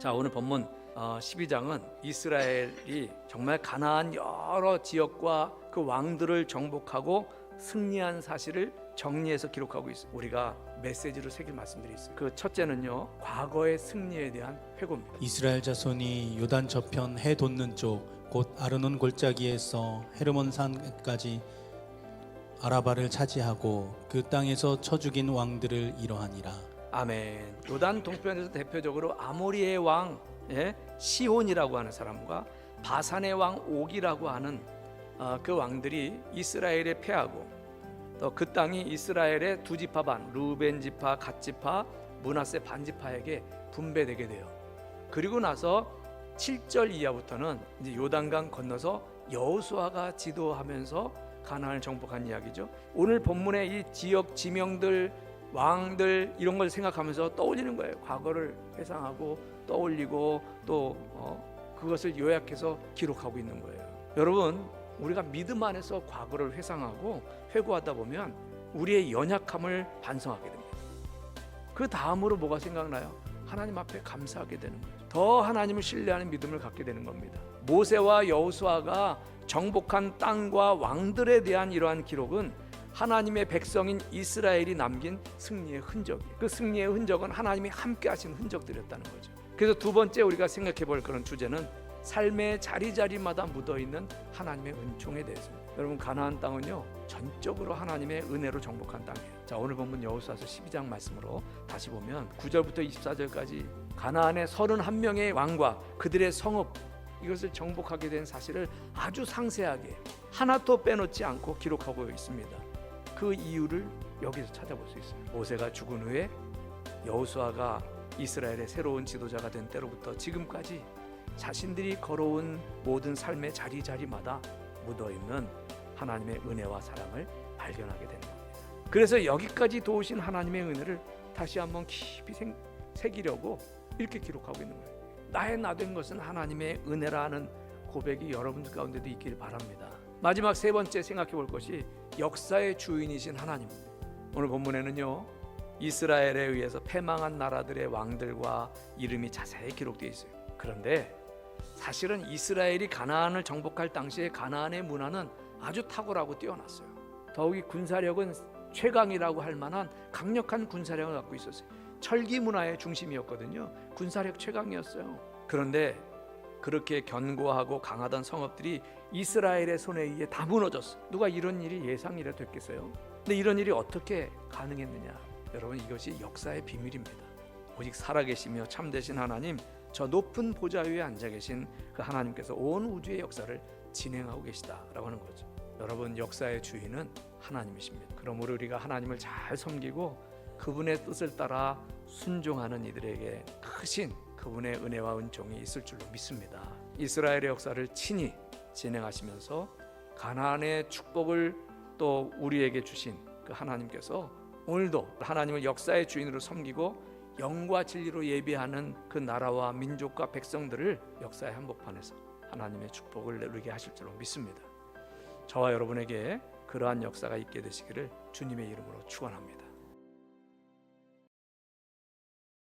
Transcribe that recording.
자, 오늘 본문 12장은 이스라엘이 정말 가나안 여러 지역과 그 왕들을 정복하고 승리한 사실을 정리해서 기록하고 있어요. 우리가 메시지로 새길 말씀들이 있어요. 그 첫째는요, 과거의 승리에 대한 회고입니다. 이스라엘 자손이 요단 저편 해 돋는 쪽 곧 아르논 골짜기에서 헤르몬 산까지 아라바를 차지하고 그 땅에서 쳐 죽인 왕들을 이러하니라. 아멘. 요단 동편에서 대표적으로 아모리의 왕 시혼이라고 하는 사람과 바산의 왕 옥이라고 하는 그 왕들이 이스라엘에 패하고 또 그 땅이 이스라엘의 두 지파 반, 루벤 지파, 갓 지파, 므낫세 반 지파에게 분배되게 돼요. 그리고 나서 7절 이하부터는 이제 요단강 건너서 여호수아가 지도하면서 가나안을 정복한 이야기죠. 오늘 본문의 이 지역 지명들, 왕들 이런 걸 생각하면서 떠올리는 거예요. 과거를 회상하고 떠올리고 또 그것을 요약해서 기록하고 있는 거예요. 여러분, 우리가 믿음 안에서 과거를 회상하고 회고하다 보면 우리의 연약함을 반성하게 됩니다. 그 다음으로 뭐가 생각나요? 하나님 앞에 감사하게 되는 거예요. 더 하나님을 신뢰하는 믿음을 갖게 되는 겁니다. 모세와 여호수아가 정복한 땅과 왕들에 대한 이러한 기록은 하나님의 백성인 이스라엘이 남긴 승리의 흔적이에요. 그 승리의 흔적은 하나님이 함께 하신 흔적들이었다는 거죠. 그래서 두 번째 우리가 생각해 볼 그런 주제는 삶의 자리자리마다 묻어있는 하나님의 은총에 대해서입니다. 여러분, 가나안 땅은요 전적으로 하나님의 은혜로 정복한 땅이에요. 자, 오늘 본문 여호수아서 12장 말씀으로 다시 보면 9절부터 24절까지 가나안의 31명의 왕과 그들의 성읍 이것을 정복하게 된 사실을 아주 상세하게 하나도 빼놓지 않고 기록하고 있습니다. 그 이유를 여기서 찾아볼 수 있어요. 모세가 죽은 후에 여호수아가 이스라엘의 새로운 지도자가 된 때로부터 지금까지 자신들이 걸어온 모든 삶의 자리자리마다 묻어있는 하나님의 은혜와 사랑을 발견하게 되는 겁니다. 그래서 여기까지 도우신 하나님의 은혜를 다시 한번 깊이 새기려고 이렇게 기록하고 있는 거예요. 나의 나 된 것은 하나님의 은혜라는 고백이 여러분들 가운데도 있길 바랍니다. 마지막 세 번째 생각해 볼 것이 역사의 주인이신 하나님. 오늘 본문에는요, 이스라엘에 의해서 패망한 나라들의 왕들과 이름이 자세히 기록되어 있어요. 그런데 사실은 이스라엘이 가나안을 정복할 당시에 가나안의 문화는 아주 탁월하고 뛰어났어요. 더욱이 군사력은 최강이라고 할 만한 강력한 군사력을 갖고 있었어요. 철기 문화의 중심이었거든요. 군사력 최강이었어요. 그런데 그렇게 견고하고 강하던 성읍들이 이스라엘의 손에 의해 다 무너졌어요. 누가 이런 일이 예상이라 됐겠어요? 근데 이런 일이 어떻게 가능했느냐? 여러분, 이것이 역사의 비밀입니다. 오직 살아계시며 참되신 하나님, 저 높은 보좌 위에 앉아 계신 그 하나님께서 온 우주의 역사를 진행하고 계시다라고 하는 거죠. 여러분, 역사의 주인은 하나님이십니다. 그러므로 우리가 하나님을 잘 섬기고 그분의 뜻을 따라 순종하는 이들에게 크신 그분의 은혜와 은총이 있을 줄로 믿습니다. 이스라엘의 역사를 친히 진행하시면서 가나안의 축복을 또 우리에게 주신 그 하나님께서 오늘도 하나님을 역사의 주인으로 섬기고 영과 진리로 예배하는 그 나라와 민족과 백성들을 역사의 한복판에서 하나님의 축복을 누리게 하실 줄로 믿습니다. 저와 여러분에게 그러한 역사가 있게 되시기를 주님의 이름으로 축원합니다.